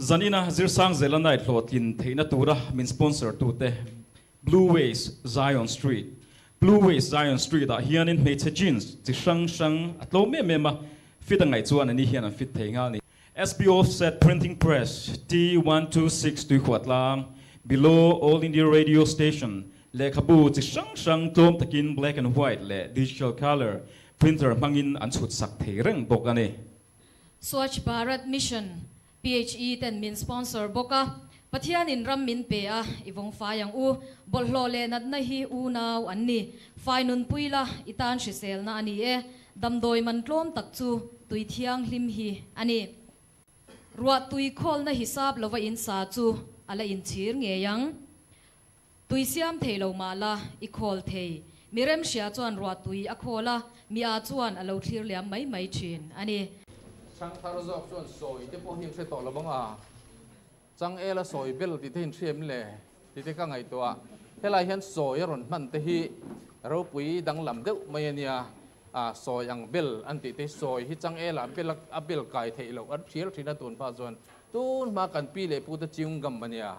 Zanina Zirsangzela Hnamte Lotlin Theina Tura min sponsor tute Blue Ways Zion Street. Blue Ways Zion Street da hianin meite jeans ti shang atlo mema fit ngai chuan ani hian an fit theinga ni. SB Offset Printing Press T126 tu khwatlang below All India Radio Station le khabu ti shang tlom takin black and white le digital color printer mangin an chut sak theireng bok ani. Swachh Bharat Mission PHE ten min sponsor boka pathian in ram min pe a ivong fa yang u bolhlo le nat na hi u naw anni fainun puila itan shisel na ani e damdoi man tlom tak chu tui thiang hlim hi ani ruat tui khol na hisab lova in sa chu ala in thir nge yang tui siam theilo mala I khol thei mirem sia chuan ruat tui a khola mi a chuan alo thlir liam mai thin ani Chang thar zok chuan soi te po hin se to lawanga chang ela soi bel ti thein threm le ti te ka ngai to a helai hian soi ron man te hi ro pui dang lam deuh mai ania a soi ang bel an ti te soi hi chang ela bel kai thei lo an thial thina tun pa chuan tun ma kan pi le pu ta chiung gam mania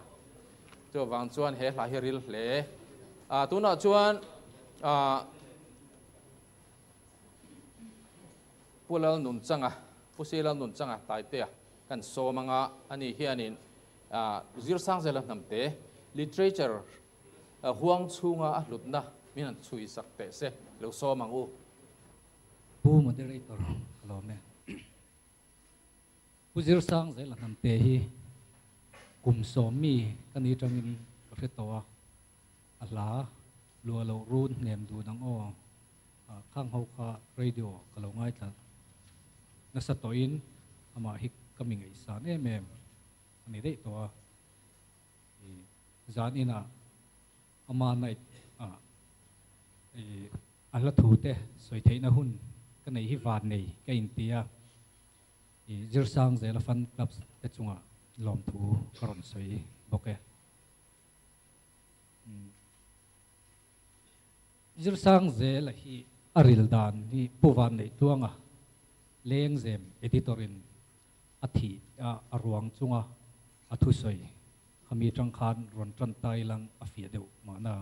cho wang chuan he la hi ril hle a tuna chuan a pulal nun changa pusila nun changa taite kan so manga ani hianin Zirsangzela Hnamte literature huang chunga a hlutna minan chui sakte se lo so mangu pu moderator hello me Zirsangzela Hnamte hi kum so mi kani tangin retowa ala lo lo run nem du nang o khang ho kha radio kalo ngai ta nasa toin ama hik kaming isa ne mem ani dei to zan ina ama nai ala thute soi theina hun kanai hi van nei ka intia Zirsangzela fan club te chunga lom thu karon soi boke Zirsangzela hi aril dan hi puwan nei tuanga leng zem editorin athi arwang chunga athusoi khami tangkhan ron tran tai lang afia deu mana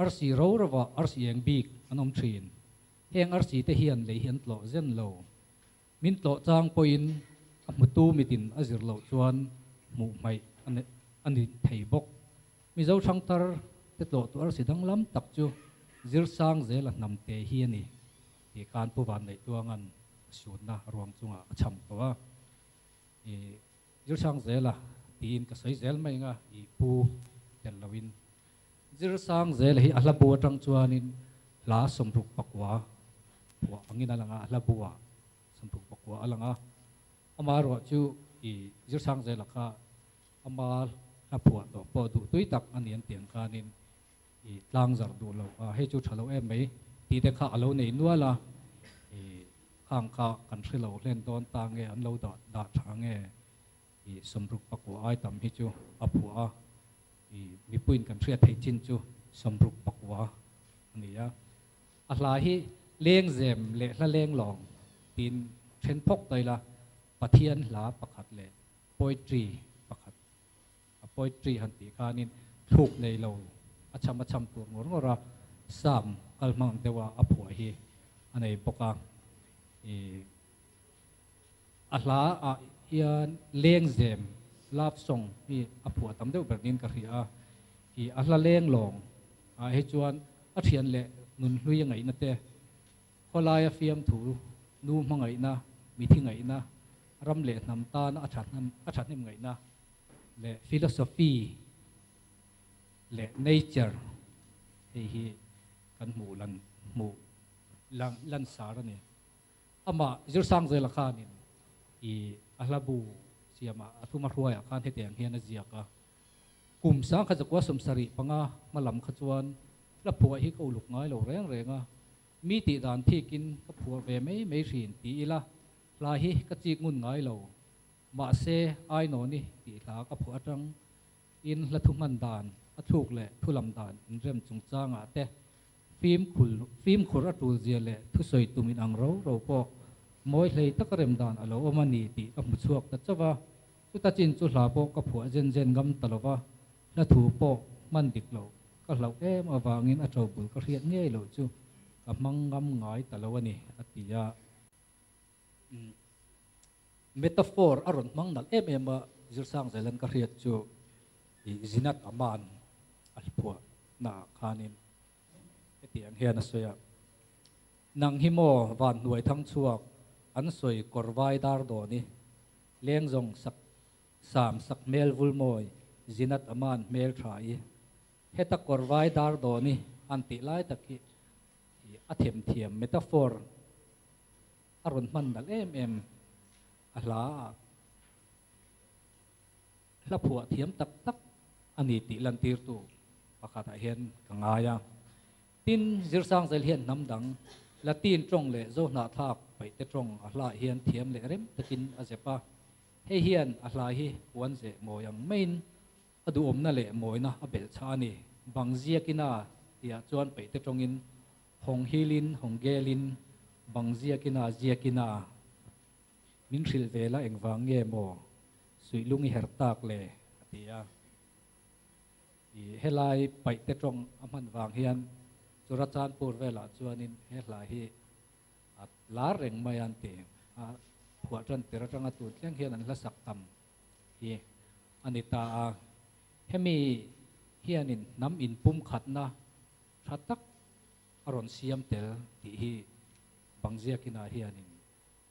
RC rowa RC eng bik anom thin heng RC te hian le hian tlo zen lo min tlo chang poin amutu mitin azir lo chuan mu mai ani thei bok mi zo thang tar te tlo tu RC dang lam tak chu Zirsangzela Hnamte hi ani ti kan pu van nei tuangan suna ruang chunga cham towa Zirsangzela tin ka sai zel mai nga I pu tel lawin Zirsangzela hi ala bu tang chuanin la somruk pakwa wa angin alanga ala buwa somruk pakwa alanga amaro chu Zirsangzela ka amal la puwa to po du tui tak anian tiang kanin tlang zar du lo he chu thalo em mai ti te kha alo nei nuala khang kha kan thrilo len don tange an lo da thange somruk pakwa ai tam hi chu apua mi puin kan thria thei chin chu somruk pakwa ania ahla hi leng zem le hla leng long tin then phok taila pathian hla pakhat le poetry pakhat poetry han ti khanin thuk nei lo acham tur ngora sam kalmang dewa apua hi anei poka ahla hian leng zem love song hi apua tam deuh bernin ka ria hi ahla leng long he chuan a thian le nun hlui ngai na te kholaya fiam thu nu mangai na mi thi ngai na ram le nam ta na athat nim ngai na le philosophy le nature hi kan mu lan sarani ama Zirsangzela khanin ahlabu siama athuma hruaya khan he teng hian aziaka kum sang kha jakwa somsari panga malam khachuan la phua hi ko luk ngai lo renga mi ti dan thikin ka phua ve mai rin ti ila la hi ka chik ngun ngai lo ma se ai no ni ti la ka phua tang in la thuman dan athuk le thulam dan rem chung changa te phim khur atul zia le thu soi tumin ang ro po moi hlei takarem dan alo omani ti amu chuak ta chawa chu ta chin chu hla po ka phua jen gam talowa la thu po man dik lo ka hlau em awangin a tro bul ka riat ngei lo chu ka mangam ngai talawani atia metaphor aron mangnal em a Zirsangzela ka riat chu i zinat aman alphua na khanin etiang hian a soya nang himo van nuai thang chuak an soi korwai dar do ni leng zong sak sam sak mel vulmoi zinat aman mel thai heta korwai dar do ni anti lai taki athem thiam metaphor aron man dal em ala la phua thiam tak tak ani ti lan tir tu pakata hian kangaya tin Zirsangzela hian namdang latin trong le zo na thak pai te trong ala hian thiam le rem takin azepa he hian ala hi wan je moyang main adu omna le moina abel chani bangjia kina tia chuan pai te tongin hong hilin hong gelin bangjia kina zia kina min ril vela engwang nge mo suilungi hertak le tia i helai pai te trong aman wang hian churachan pur vela chuanin helai hi at la reng mayan te a phua tran tera tanga tu tleng hian an la sak tam hi anita a hemi hianin nam in pum khatna thatak aron siam tel ti hi bangjia kina hianin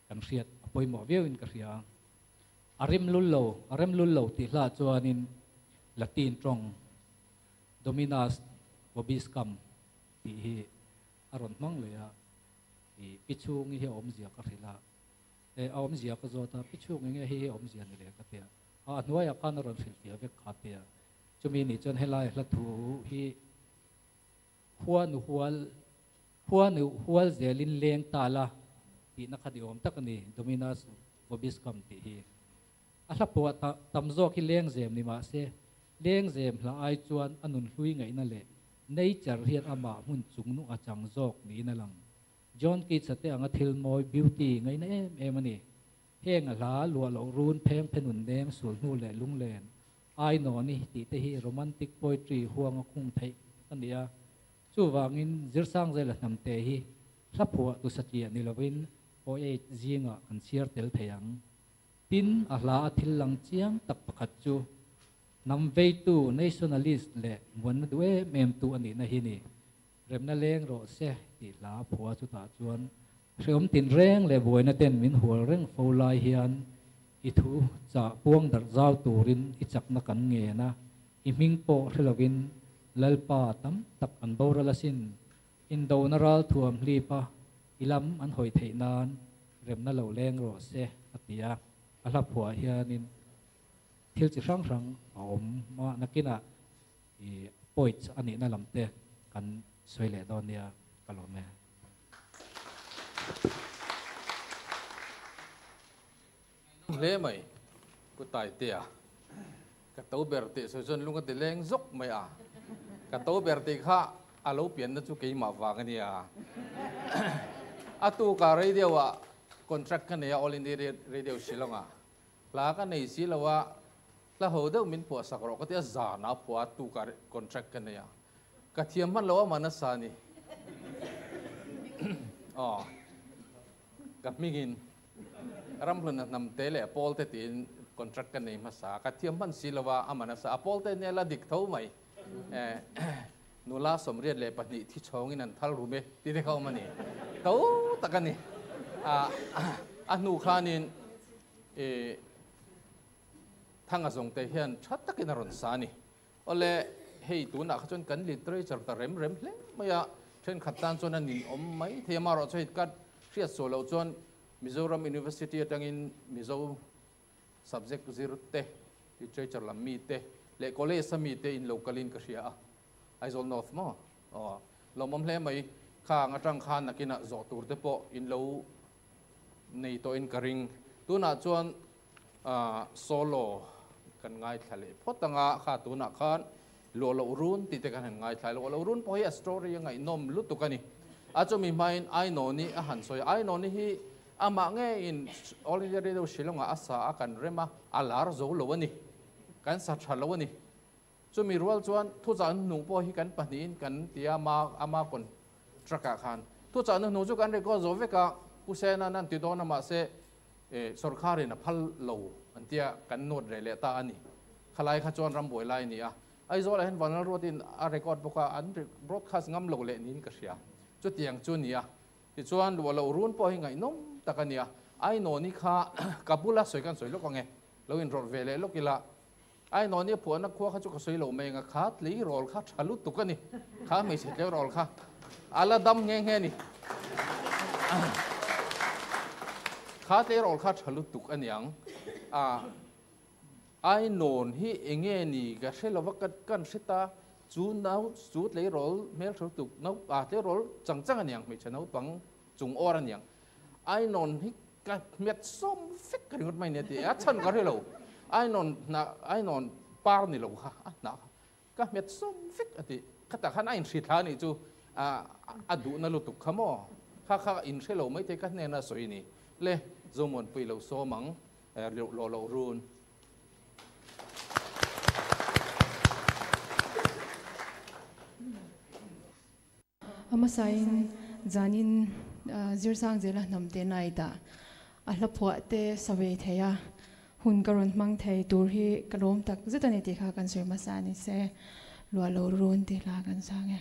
kan riat apoi mo vewin ka ria arim lullo ti hla chuanin latin trong dominas vobiscam ti hi aron mang leya i pichung hi om zia ka rila e om zia ka zota pichung nge hi om zia ni le ka tia a nuaya kan ron fil tia ve ka tia chumi ni chon helai hla thu hi hual zelin leng tala ti na khadi om takani dominas vobiscam ti hi ala po tamzo ki leng zem ni ma se leng zem hla ai chuan anun hlui ngai na le nature hian ama mun chung nu achang zok ni na lang John ki chate anga thil moi beauty ngai na em ani heng a hla lua lo run pheng phenun nem sul nu le lung len ai no ni ti te hi romantic poetry huang khung thei ania chu wangin Zirsangzela Hnamte hi thlapua tu satia ni lovin poet zinga an chiar tel theyang tin a hla athil lang chiang tak pakhat chu nam vei tu nationalist le mon duwe mem tu ani na hi ni remna leng ro se ti la phua chu ta chuan hreom tin reng le boina ten min hual reng folai hian i thu cha puang dar zau turin i chakna kan nge na i ming po hrelovin lalpa tam tak an boralasin in donaral thuam hlipa ilam an hoi theinan remna lo leng ro se atia ala phua hianin thil chi rang rang om ma nakina i poits ani na lamte kan soile donia kalome le mai ku tai tia ka to berte so jon lunga te leng zok mai a ka to berte kha alo pian na chu ke ma wa ka nia atu ka radio wa contract ka ne all in radio silonga la ka nei silawa la ho de min po sakro ka te za na po atu ka contract ka ne ya ka thiam man lo ma na sa ni oh ka mingin ramlun nam tele pol te tin contract ka nei ma sa ka thiam man silawa amana sa pol te ne la dik tho mai nula somriat le pani thi chongin an thal rume ti de khau mani to takani a nu khanin thanga zong te hian that takin ron sani ole hei tu na khachon kan literature ta rem hle maya then khatan chon an nin om mai thema ro chait kat ria solo chon Mizoram University atangin Mizo subject zero te literature lam mi te le college sami te in localin ka ria Aizol North mo lomom hle mai kha ngatang khan nakina zo tur te po in lo nei to in karing tuna chuan solo kan ngai thale photanga kha tuna khan lo run ti te kan ngai thale lo run po hi story ngai nom lu tu kani a chu mi main ai no ni a han soi ai no ni hi ama nghe in all India Radio Shillong asa akan rema alar zo lo ni kan sa tha lo ni chu mi rual chuan thu cha nu po hi kan panin kan tia ama kon traka khan thu cha nu chu kan re ko zo veka usena nan ti do na ma se sarkar na phal lo antia kan not re le ta ani khalai kha chuan ram boi lai ni a ai zo la hen van ro tin a record boka an broadcast ngam lo le nin ka sia chu tiang chu ni a ti chuan lo run po hi ngai nom takania ai no ni kha kapula soi kan soi lo ko nge lo in rol vele lo kila ai no ni phu na kho kha chu ka soi lo me nga khat li rol kha thalu tu ka ni kha me se le rol kha ala dam nge nge ni khat le rol kha thalu tu ka niang ai non hi enge ni ga selo wa kan sita chu nau chu le rol mel thalu tu nau le rol chang chang aniang me chanau pang chung or aniang ai non hi ka met som fik ka ngot mai ne ti a chan ka relo ai non par ni lo kha na ka met som fik ati khata khan ai thri thla ni chu adu na lu tu khamo kha in selo mai te ka ne na soi ni le zomon pui lo so mang lo run amasain zanin Zirsangzela Hnamte Nite ahlapuate sawe theya hun karon mang thei tur hi kalom tak zitani ti kha kan soi masani se lo run ti la kan sange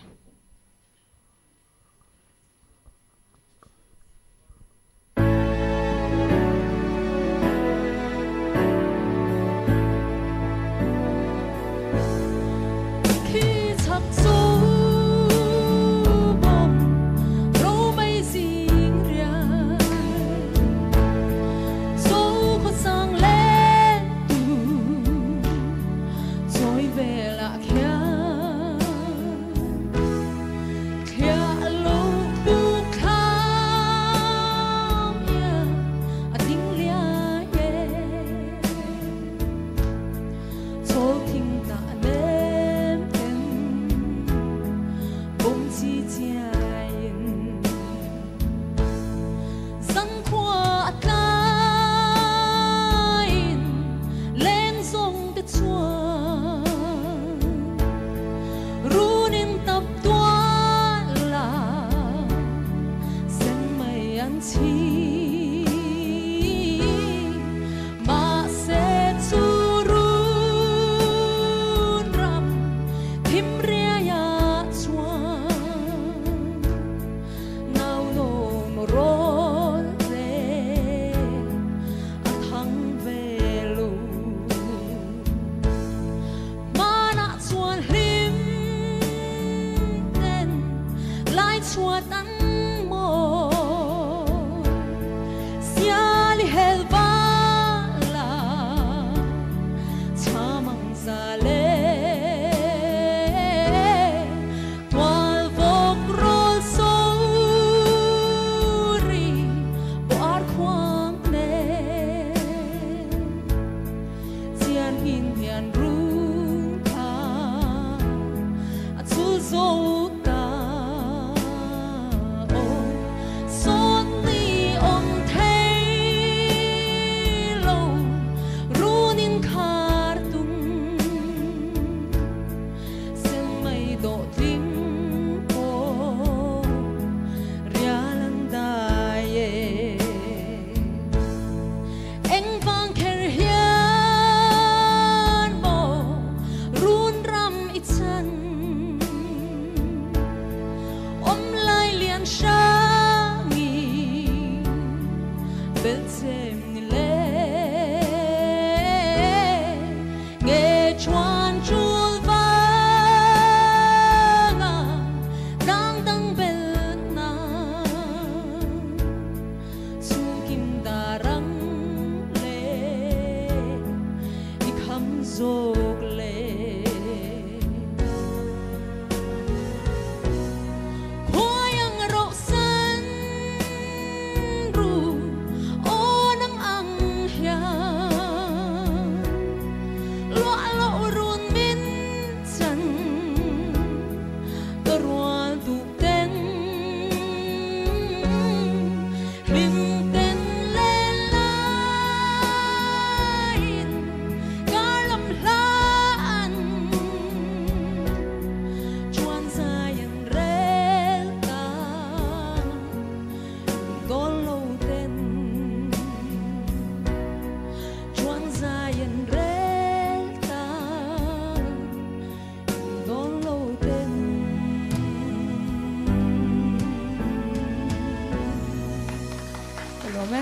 ไหม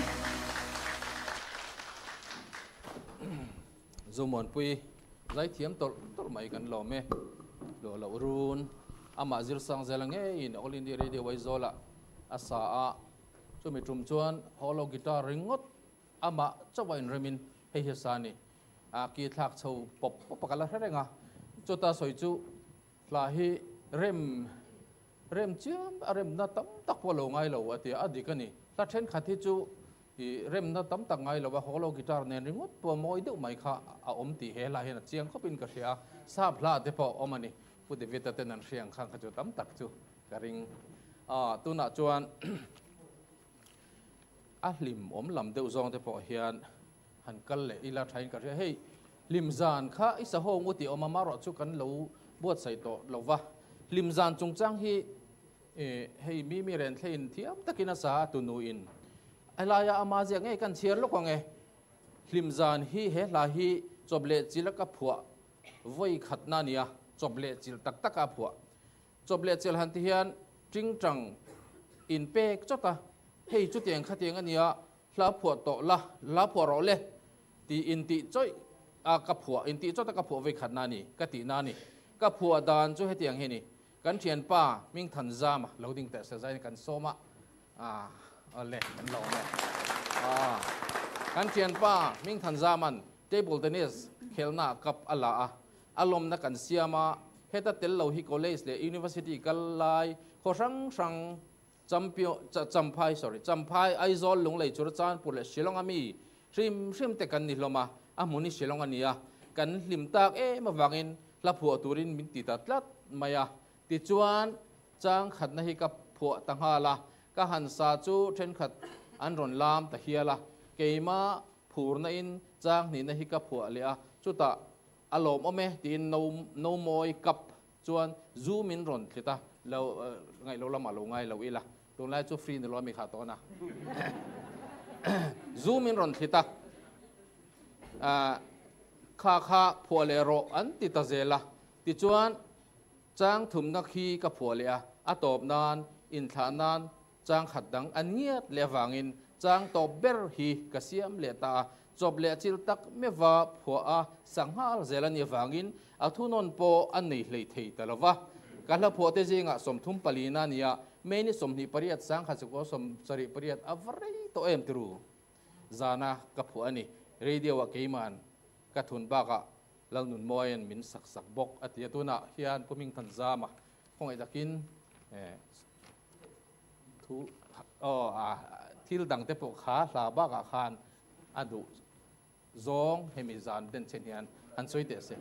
zoom on pui zai thiam tol mai kan lo me lo run ama Zirsangzela nge in all India radio waizola asa a chumi tum chuan holo guitar ringot ama chawain remin hei hesani a ki thak chho pop pakala hrenga chota soi chu la hi rem chiam rem na tam tak polo ngai lo ati adikani la then khathi chu i rem na tam tak ngai lo wa holo guitar nen ringot po moi deuh mai kha a om ti he la hen chiang khopin ka hria sa phla te po omani pu de veta ten an hriang khang kha chu tam tak chu karing tuna chuan a hlim om lam deuh zong te po hian han kal le ila thain ka hria hei lim zan kha isa ho ngu ti oma maro chu kan lo buat sai to lo wa lim zan chung chang hi hei mi ren thlein thiam takina sa tu nu in alaya amazia nge kan chiar lo ko nge lim zan hi he la hi choble chilaka phua voi khatna nia choble chil tak taka phua choble chil han ti hian ting tang in pek chota hei chu tiang khatiang ania la phua to la phua ro le ti in ti choi a ka phua in ti chota ka phua voi khatna ni ka ti na ni ka phua dan chu he tiang he ni kan thian pa ming than zama loading te sa zai kan soma le kan lo me kan thian pa ming than zaman table tennis khelna kap ala alom na kan siama heta tel lo hi college le university kal lai kho sang champhai aizol lung lei chur chan pur le shilong ami hrim te kan ni hloma amuni shilong ania kan hlim tak ma wangin la phu turin min ti tatlat maya ti chuan chang khat na hi ka phu tanghala ka han sa chu then khat an ron lam ta hiala keima phur na in chang ni na hi ka phu le a chuta alom ome tin no moi kap chuan zoom in ron thita lo ngai lo lama lo ngai lo ila tun lai chu free ni lo mi kha to na zoom in ron thita kha phuale ro an ti ta zela ti chuan chang thum na khi ka phuale a atop nan in thla nan chang khat dang an ngiat le wangin chang to ber hi ka siam le ta job le chil tak mewa phua a sanghal zelani wangin a thunon po an nei hlei thei talawa kala pho te jinga somthum palina nia meni somni pariat sang kha chu ko som sari pariat avrei to em tru zana ka phu ani radio wa keiman ka thun ba ka lang nun moyen min sak bok atia tuna hian puming than zama khong ai dakin thu thil dang te po kha hla ba ka khan adu zong hemi zan den chen hian an soi te se